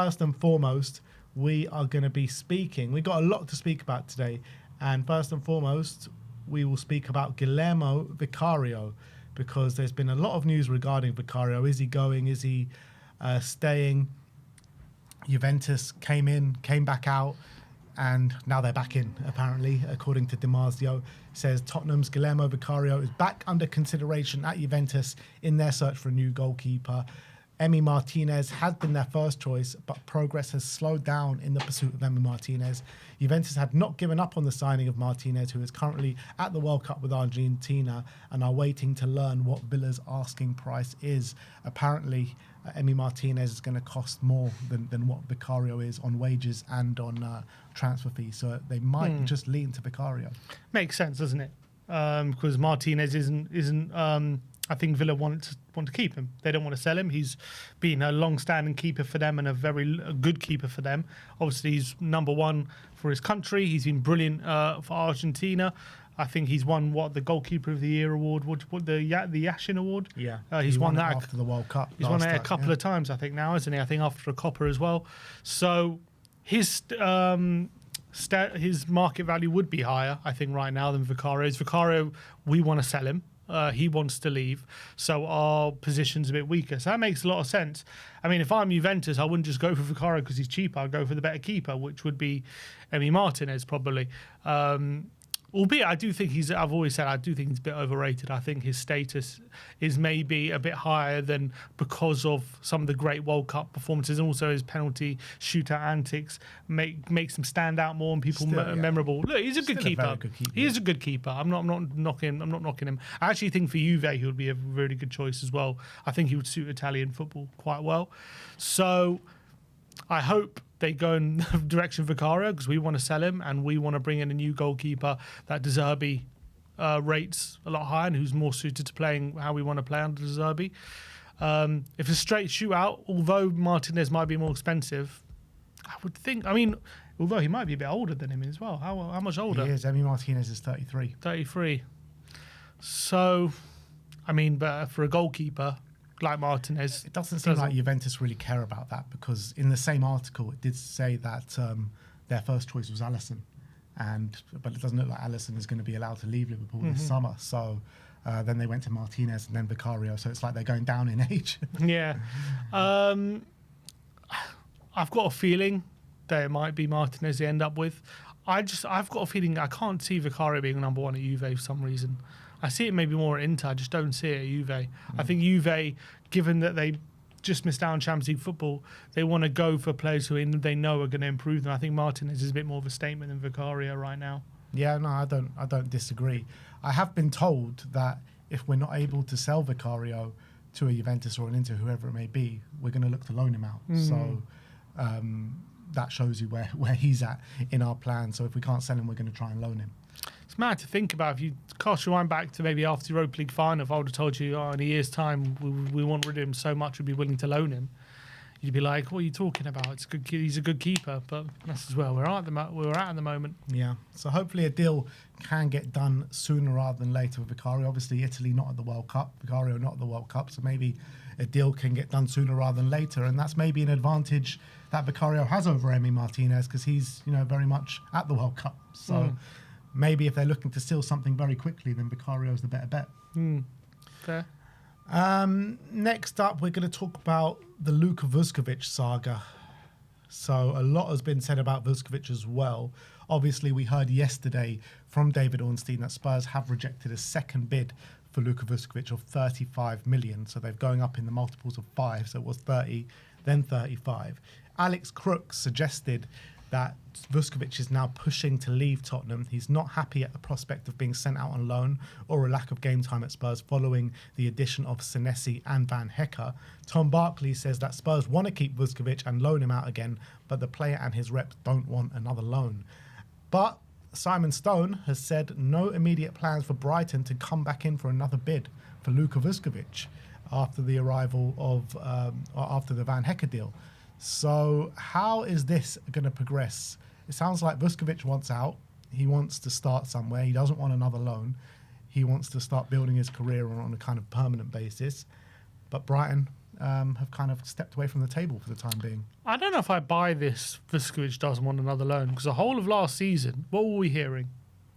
first and foremost, we are going to be speaking. We got a lot to speak about today. And first and foremost, we will speak about Guglielmo Vicario, because there's been a lot of news regarding Vicario. Is he going? Is he staying? Juventus came back out, and now they're back in, apparently, according to DiMarzio. Says Tottenham's Guglielmo Vicario is back under consideration at Juventus in their search for a new goalkeeper. Emi Martinez had been their first choice, but progress has slowed down in the pursuit of Emi Martinez. Juventus had not given up on the signing of Martinez, who is currently at the World Cup with Argentina, and are waiting to learn what Villa's asking price is. Apparently, Emi Martinez is going to cost more than what Vicario is on wages and on transfer fees, so they might just lean to Vicario. Makes sense, doesn't it? Because Martinez isn't. I think Villa want to keep him. They don't want to sell him. He's been a long-standing keeper for them and a good keeper for them. Obviously, he's number one for his country. He's been brilliant for Argentina. I think he's won the Goalkeeper of the Year award, the Yashin award. Yeah, he's won that after the World Cup. He's won it a couple of times, I think now, isn't he? I think after a Copa as well. So his market value would be higher, I think, right now than Vicario's. Vicario, we want to sell him. He wants to leave, so our position's a bit weaker. So that makes a lot of sense. I mean, if I'm Juventus, I wouldn't just go for Vicario because he's cheaper. I'd go for the better keeper, which would be Emi Martinez, probably. Albeit, I've always said, I do think he's a bit overrated. I think his status is maybe a bit higher than because of some of the great World Cup performances, and also his penalty shootout antics makes him stand out more and people memorable. Look, he's a good keeper. He is a good keeper. I'm not knocking him. I actually think for Juve he would be a really good choice as well. I think he would suit Italian football quite well. So I hope they go in the direction of Vicario, because we want to sell him and we want to bring in a new goalkeeper that De Zerbi rates a lot higher and who's more suited to playing how we want to play under De Zerbi. If it's a straight shootout, although Martinez might be more expensive, I would think, although he might be a bit older than him as well. How much older? He is. Emi Martinez is 33. 33. So, but for a goalkeeper like Martinez, it doesn't seem like Juventus really care about that, because in the same article it did say that their first choice was Alisson, but it doesn't look like Alisson is going to be allowed to leave Liverpool this summer. So then they went to Martinez and then Vicario. So it's like they're going down in age. Yeah, I've got a feeling that it might be Martinez they end up with. I've got a feeling I can't see Vicario being number one at Juve for some reason. I see it maybe more at Inter. I just don't see it at Juve. I think Juve, given that they just missed out on Champions League football, they want to go for players who they know are going to improve them. I think Martinez is a bit more of a statement than Vicario right now. Yeah, no, I don't disagree. I have been told that if we're not able to sell Vicario to a Juventus or an Inter, whoever it may be, we're going to look to loan him out. So that shows you where he's at in our plan. So if we can't sell him, we're going to try and loan him. It's mad to think about. If you cast your mind back to maybe after the Europa League final, if I would have told you, in a year's time we want rid of him so much we'd be willing to loan him, you'd be like, what are you talking about? It's good. He's a good keeper, but that's as well we're at the moment. Yeah, so hopefully a deal can get done sooner rather than later with Vicario. Obviously Italy not at the World Cup, Vicario not at the World Cup, so maybe a deal can get done sooner rather than later, and that's maybe an advantage that Vicario has over Emi Martinez, because he's very much at the World Cup. So maybe if they're looking to steal something very quickly, then Vicario's the better bet. Fair. Next up, we're going to talk about the Luka Vuskovic saga. So a lot has been said about Vuskovic as well. Obviously, we heard yesterday from David Ornstein that Spurs have rejected a second bid for Luka Vuskovic of 35 million. So they're going up in the multiples of 5. So it was 30, then 35. Alex Crooks suggested that Vuskovic is now pushing to leave Tottenham. He's not happy at the prospect of being sent out on loan or a lack of game time at Spurs following the addition of Senesi and Van Hecke. Tom Barkley says that Spurs want to keep Vuskovic and loan him out again, but the player and his reps don't want another loan. But Simon Stone has said no immediate plans for Brighton to come back in for another bid for Luka Vuskovic after the arrival of after the Van Hecke deal. So how is this going to progress? It sounds like Vuskovic wants out. He wants to start somewhere. He doesn't want another loan. He wants to start building his career on a kind of permanent basis. But Brighton, have kind of stepped away from the table for the time being. I don't know if I buy this. Vuskovic doesn't want another loan because the whole of last season, what were we hearing?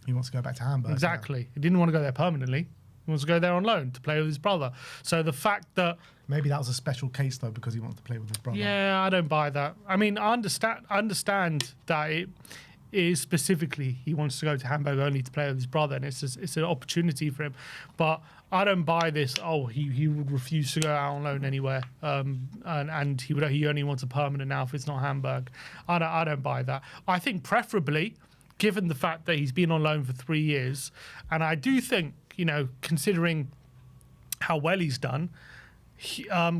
He wants to go back to Hamburg. Exactly. He didn't want to go there permanently. He wants to go there on loan to play with his brother. So the fact that... Maybe that was a special case, though, because he wants to play with his brother. Yeah, I don't buy that. I mean, I understand that it is specifically he wants to go to Hamburg only to play with his brother, and it's an opportunity for him. But I don't buy this. Oh, he would refuse to go out on loan anywhere, and he only wants a permanent now if it's not Hamburg. I don't buy that. I think preferably, given the fact that he's been on loan for 3 years, and I do think, considering how well he's done,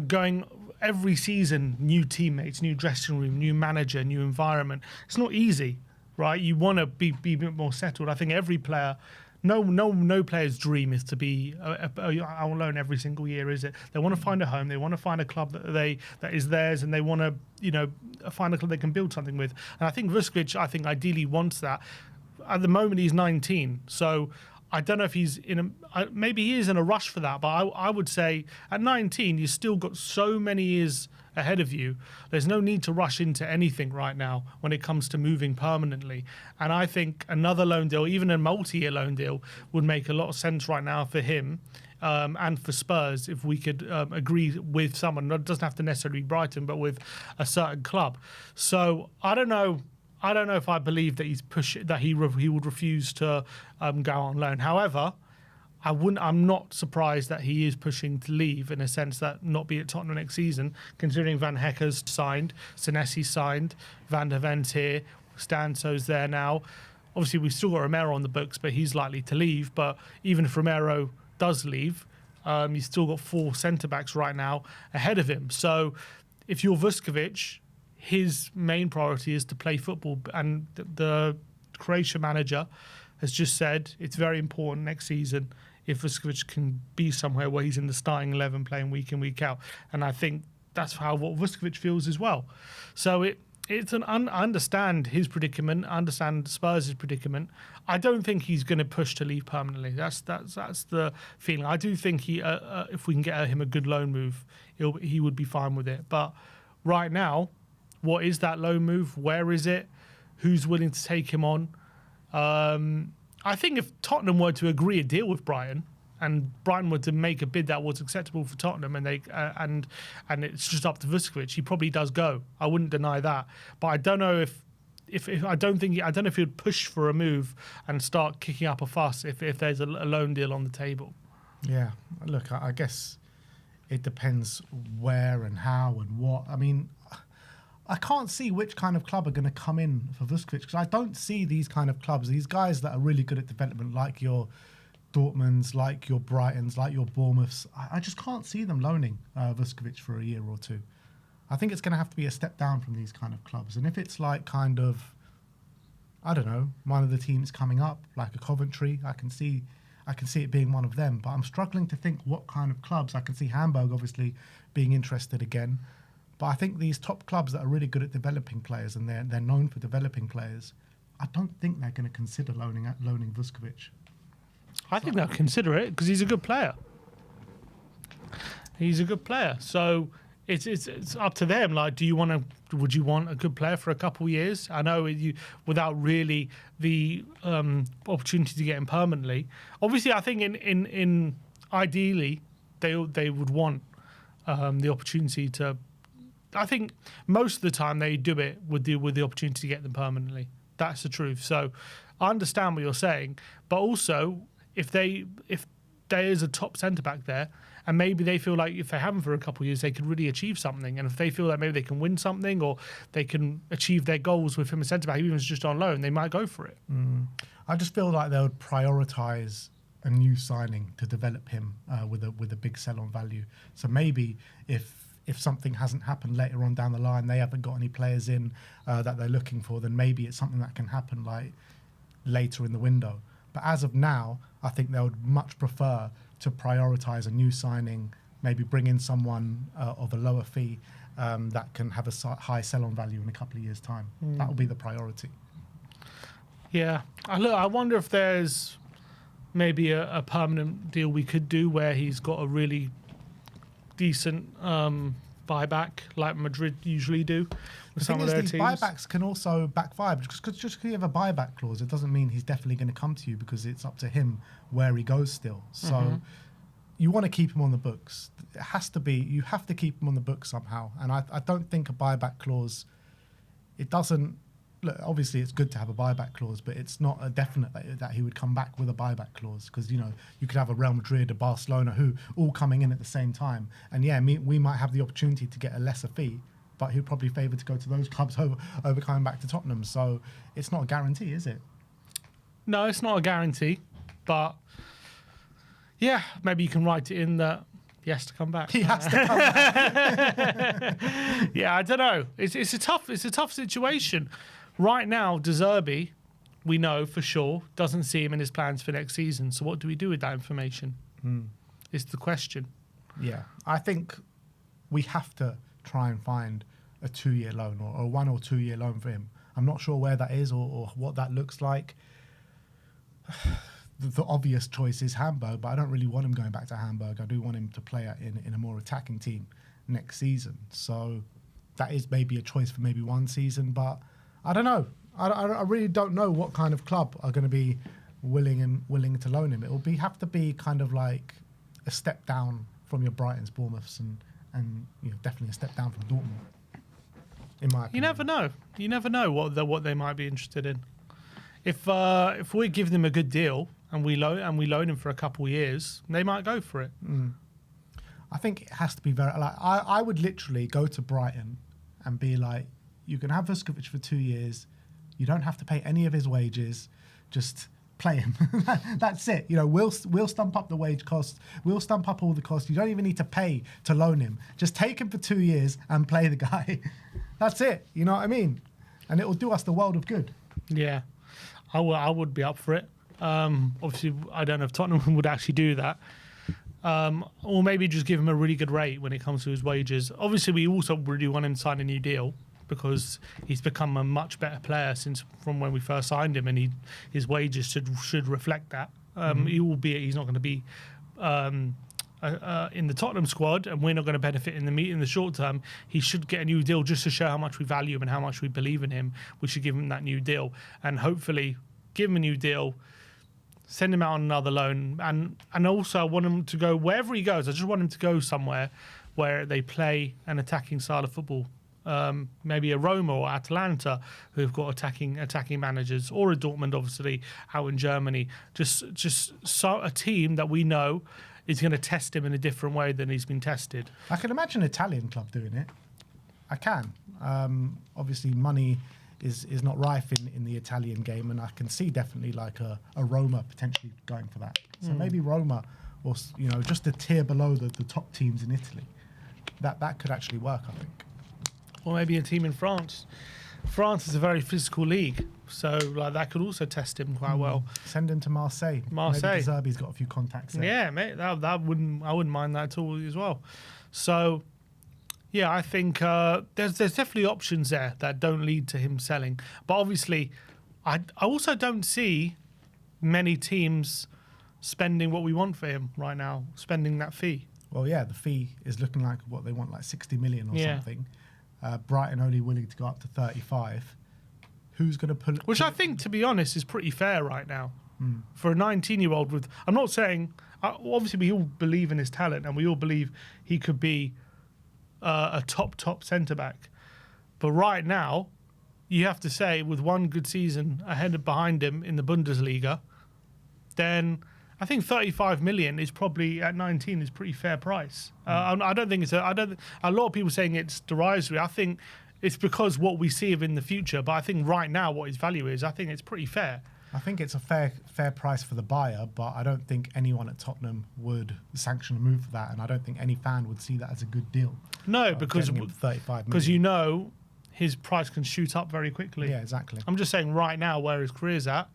going every season, new teammates, new dressing room, new manager, new environment. It's not easy, right? You want to be a bit more settled. I think every player, no player's dream is to be on loan every single year, is it? They want to find a home. They want to find a club that is theirs, and they want to find a club they can build something with. And I think Vuskovic, ideally wants that. At the moment, he's 19, so I don't know if he's maybe he is in a rush for that, but I would say at 19, you've still got so many years ahead of you. There's no need to rush into anything right now when it comes to moving permanently. And I think another loan deal, even a multi-year loan deal, would make a lot of sense right now for him and for Spurs if we could agree with someone. It doesn't have to necessarily be Brighton, but with a certain club. So I don't know if I believe that he would refuse to go on loan. However, I'm not surprised that he is pushing to leave, in a sense that not be at Tottenham next season, considering Van Hecke's signed, Senesi's signed, Van der Ven's here, Stanso's there now. Obviously, we've still got Romero on the books, but he's likely to leave. But even if Romero does leave, you've still got 4 centre-backs right now ahead of him. So if you're Vuskovic, his main priority is to play football, and the Croatia manager has just said it's very important next season if Vuskovic can be somewhere where he's in the starting 11 playing week in, week out. And I think that's what Vuskovic feels as well. So I understand his predicament, I understand Spurs' predicament. I don't think he's going to push to leave permanently. That's the feeling. I do think if we can get him a good loan move, he would be fine with it. But right now, what is that loan move? Where is it? Who's willing to take him on? I think if Tottenham were to agree a deal with Brighton, and Brighton were to make a bid that was acceptable for Tottenham, and they and it's just up to Vuskovic, he probably does go. I wouldn't deny that, but I don't know if I don't know if he'd push for a move and start kicking up a fuss if there's a loan deal on the table. Yeah, look, I guess it depends where and how and what. I mean, I can't see which kind of club are going to come in for Vuskovic, because I don't see these kind of clubs, these guys that are really good at development, like your Dortmunds, like your Brightons, like your Bournemouths. I just can't see them loaning Vuskovic for a year or two. I think it's going to have to be a step down from these kind of clubs. And if it's like kind of, I don't know, one of the teams coming up, like a Coventry, I can see it being one of them. But I'm struggling to think what kind of clubs. I can see Hamburg obviously being interested again. But I think these top clubs that are really good at developing players, and they're known for developing players, I don't think they're going to consider loaning Vuskovic. I think they'll consider it because he's a good player. He's a good player, so it's up to them. Like, would you want a good player for a couple of years? I know without really the opportunity to get him permanently. Obviously, I think in ideally they would want the opportunity to. I think most of the time they do it with the opportunity to get them permanently. That's the truth. So I understand what you're saying, but also if there is a top centre back there, and maybe they feel like if they have him for a couple of years, they could really achieve something. And if they feel like maybe they can win something, or they can achieve their goals with him as centre back, even if it's just on loan, they might go for it. I just feel like they would prioritise a new signing to develop him with a big sell-on value. So maybe if something hasn't happened later on down the line, they haven't got any players in that they're looking for, then maybe it's something that can happen like later in the window. But as of now, I think they would much prefer to prioritise a new signing, maybe bring in someone of a lower fee that can have a high sell-on value in a couple of years' time. That will be the priority. Yeah. I wonder if there's maybe a permanent deal we could do where he's got a really decent buyback like Madrid usually do with some of their these teams. buybacks can also backfire just because you have a buyback clause, it doesn't mean he's definitely going to come to you, because it's up to him where he goes still. So you want to keep him on the books. It has to be, you have to keep him on the books somehow. And I don't think a buyback clause, it doesn't, look, obviously it's good to have a buyback clause, but it's not a definite that he would come back with a buyback clause, because, you know, you could have a Real Madrid, a Barcelona, who all coming in at the same time. And yeah, we might have the opportunity to get a lesser fee, but he'd probably favour to go to those clubs over coming back to Tottenham. So it's not a guarantee, is it? No, it's not a guarantee, but yeah, maybe you can write it in that he has to come back. He has to come back. Yeah, I don't know. It's a tough situation. Right now, De Zerbi, we know for sure, doesn't see him in his plans for next season. So what do we do with that information? Is the question. Yeah, I think we have to try and find a 2-year loan or a 1 or 2 year loan for him. I'm not sure where that is or what that looks like. The obvious choice is Hamburg, but I don't really want him going back to Hamburg. I do want him to play in a more attacking team next season. So that is maybe a choice for maybe one season, but I don't know. I really don't know what kind of club are going to be willing to loan him. It will have to be kind of like a step down from your Brightons, Bournemouths, and you know, definitely a step down from Dortmund. In my opinion. You never know. You never know what they might be interested in. If we give them a good deal and we loan him for a couple of years, they might go for it. I think it has to be very like I would literally go to Brighton and be like, you can have Vuskovic for 2 years. You don't have to pay any of his wages. Just play him. That's it. You know, we'll stump up the wage costs. We'll stump up all the costs. You don't even need to pay to loan him. Just take him for 2 years and play the guy. That's it. You know what I mean? And it will do us the world of good. Yeah, I would be up for it. Obviously, I don't know if Tottenham would actually do that. Or maybe just give him a really good rate when it comes to his wages. Obviously, we also really want him to sign a new deal because he's become a much better player from when we first signed him, and his wages should reflect that. Albeit he's not going to be in the Tottenham squad, and we're not going to benefit in the short term. He should get a new deal just to show how much we value him and how much we believe in him. We should give him that new deal, and hopefully give him a new deal. Send him out on another loan, and also I want him to go wherever he goes. I just want him to go somewhere where they play an attacking style of football. Maybe a Roma or Atalanta, who've got attacking managers, or a Dortmund, obviously out in Germany. Just a team that we know is going to test him in a different way than he's been tested. I can imagine an Italian club doing it. I can. Obviously, money is not rife in the Italian game, and I can see definitely like a Roma potentially going for that. So maybe Roma, or just a tier below the top teams in Italy. That could actually work, I think. Or maybe a team in France. France is a very physical league, so like that could also test him quite well. Send him to Marseille. Maybe De Zerbi's got a few contacts there. Yeah, mate, I wouldn't mind that at all as well. So yeah, I think there's definitely options there that don't lead to him selling. But obviously, I also don't see many teams spending what we want for him right now, spending that fee. Well, yeah, the fee is looking like what they want, like 60 million or something. Brighton only willing to go up to 35. Who's going to pull it? Which I think, to be honest, is pretty fair right now. For a 19-year-old with... I'm not saying... obviously, we all believe in his talent and we all believe he could be a top centre-back. But right now, you have to say, with one good season ahead and behind him in the Bundesliga, then I think 35 million is probably, at 19, is pretty fair price. I don't think it's... a lot of people saying it's derisory. I think it's because what we see of in the future. But I think right now, what his value is, I think it's pretty fair. I think it's a fair price for the buyer, but I don't think anyone at Tottenham would sanction a move for that, and I don't think any fan would see that as a good deal. No, because 35 million. His price can shoot up very quickly. Yeah, exactly. I'm just saying right now where his career's at,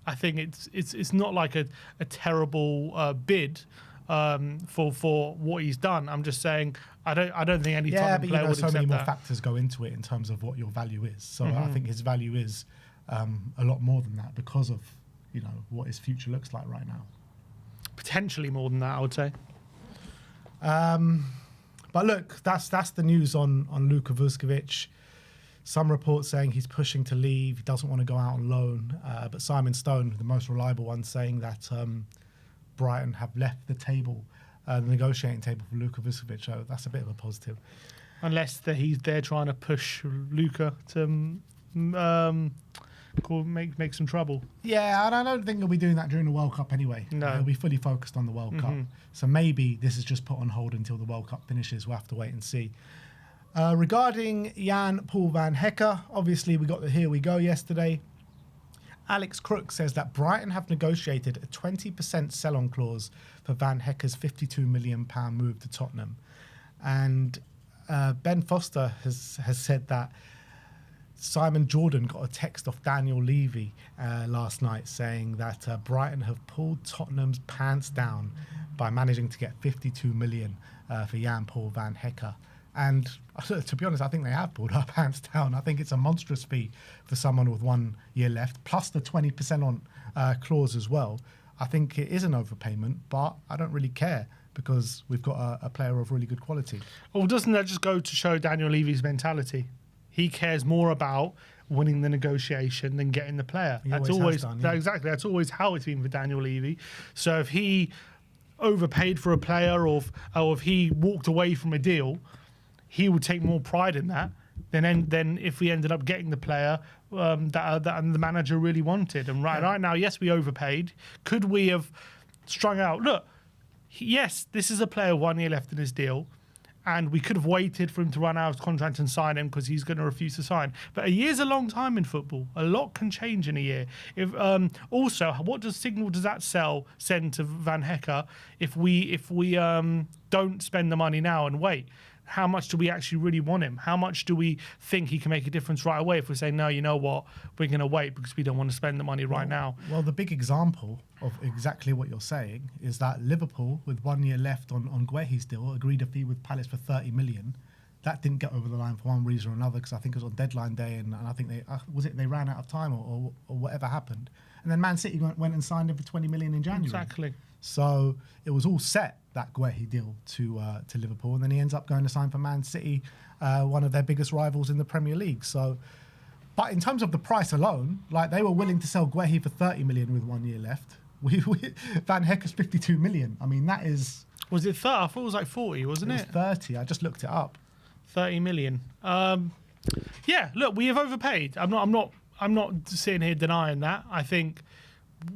I think it's not like a terrible bid for what he's done. I'm just saying I don't think any Tottenham player would accept that. So many more factors go into it in terms of what your value is. So I think his value is a lot more than that because of what his future looks like right now. Potentially more than that, I would say. But look, that's the news on Luka Vuskovic. Some reports saying he's pushing to leave. He doesn't want to go out on loan. But Simon Stone, the most reliable one, saying that Brighton have left the table, the negotiating table for Luka Vuskovic. So that's a bit of a positive. Unless they're trying to push Luka to make some trouble. Yeah, and I don't think he'll be doing that during the World Cup anyway. No. He'll be fully focused on the World Cup. So maybe this is just put on hold until the World Cup finishes. We'll have to wait and see. Regarding Paul van Hecke, obviously we got the here we go yesterday. Alex Crook says that Brighton have negotiated a 20% sell-on clause for Van Hecke's £52 million move to Tottenham. And Ben Foster has said that Simon Jordan got a text off Daniel Levy last night saying that Brighton have pulled Tottenham's pants down by managing to get 52 million for Paul van Hecke. And to be honest, I think they have pulled our pants down. I think it's a monstrous fee for someone with 1 year left, plus the 20% on clause as well. I think it is an overpayment, but I don't really care because we've got a player of really good quality. Well, doesn't that just go to show Daniel Levy's mentality? He cares more about winning the negotiation than getting the player. That's always exactly. That's always how it's been for Daniel Levy. So if he overpaid for a player, or if he walked away from a deal, he would take more pride in that than if we ended up getting the player that the manager really wanted. And right now, yes, we overpaid. Could we have strung out? Look, yes, this is a player 1 year left in his deal. And we could have waited for him to run out of contract and sign him because he's going to refuse to sign. But a year's a long time in football. A lot can change in a year. If also, what signal does that send to Van Hecke if we don't spend the money now and wait? How much do we actually really want him? How much do we think he can make a difference right away if we say, no, you know what, we're going to wait because we don't want to spend the money right now? Well, the big example of exactly what you're saying is that Liverpool, with 1 year left on Guehi's deal, agreed a fee with Palace for 30 million. That didn't get over the line for one reason or another because I think it was on deadline day and I think they ran out of time or whatever happened. And then Man City went and signed him for 20 million in January. Exactly. So it was all set, that Guehi deal to Liverpool, and then he ends up going to sign for Man City, one of their biggest rivals in the Premier League. So, but in terms of the price alone, like they were willing to sell Guehi for 30 million with 1 year left. Van Hecke's 52 million. I mean, that is. Was it 30? I thought it was like 40, wasn't it? It was 30. I just looked it up. 30 million. Yeah. Look, we have overpaid. I'm not sitting here denying that. I think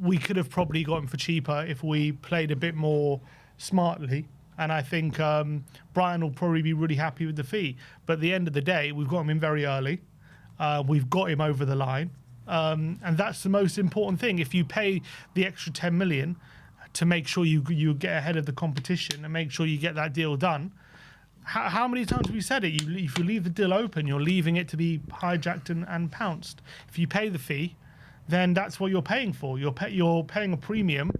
we could have probably got him for cheaper if we played a bit more smartly. And I think Brian will probably be really happy with the fee. But at the end of the day, we've got him in very early. We've got him over the line. And that's the most important thing. If you pay the extra 10 million to make sure you get ahead of the competition and make sure you get that deal done, how many times have we said it? If you leave the deal open, you're leaving it to be hijacked and pounced. If you pay the fee, then that's what you're paying for. You're paying a premium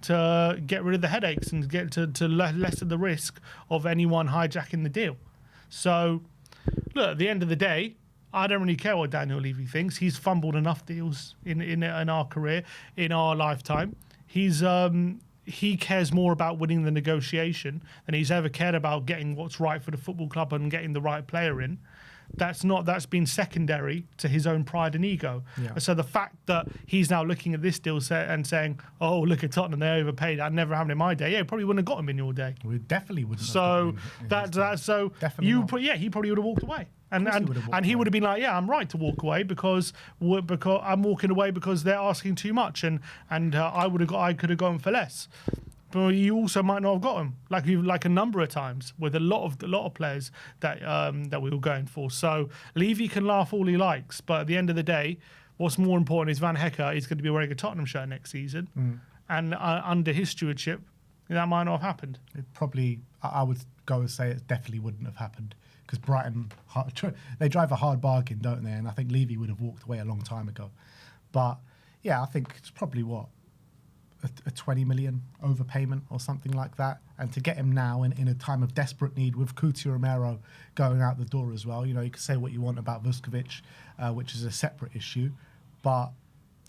to get rid of the headaches and get to lessen the risk of anyone hijacking the deal. So, look, at the end of the day, I don't really care what Daniel Levy thinks. He's fumbled enough deals in our career, in our lifetime. He cares more about winning the negotiation than he's ever cared about getting what's right for the football club and getting the right player in. That's been secondary to his own pride and ego. Yeah. So the fact that he's now looking at this deal and saying, "Oh, look at Tottenham, they overpaid. That never happened in my day." Yeah, probably wouldn't have got him in your day. We definitely wouldn't. So he probably would have walked away. And he would have been like, "Yeah, I'm right to walk away because I'm walking away because they're asking too much, and I could have gone for less." But you also might not have got him, like a number of times with a lot of players that we were going for. So Levy can laugh all he likes, but at the end of the day, what's more important is Van Hecke is going to be wearing a Tottenham shirt next season, and under his stewardship, that might not have happened. It probably, I would go and say it definitely wouldn't have happened because Brighton, they drive a hard bargain, don't they? And I think Levy would have walked away a long time ago. But yeah, I think it's probably a 20 million overpayment or something like that. And to get him now in a time of desperate need with Coutinho Romero going out the door as well, you know, you can say what you want about Vuskovic, which is a separate issue, but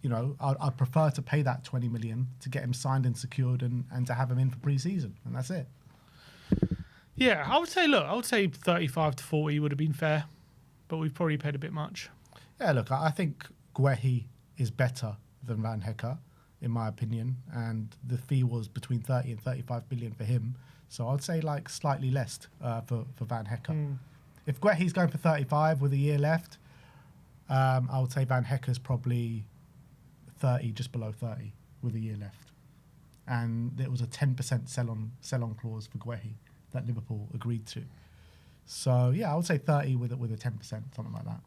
you know, I'd prefer to pay that 20 million to get him signed and secured and to have him in for pre-season, and that's it. Yeah, I would say 35 to 40 would have been fair, but we've probably paid a bit much. Yeah, look, I think Guehi is better than Van Hecke, in my opinion, and the fee was between 30 and 35 billion for him. So I'd say like slightly less for Van Hecke. If Guehi's going for 35 with a year left, I would say Van Hecke's probably 30, just below 30 with a year left. And there was a 10% sell-on clause for Guehi that Liverpool agreed to. So yeah, I would say 30 with a 10%, something like that.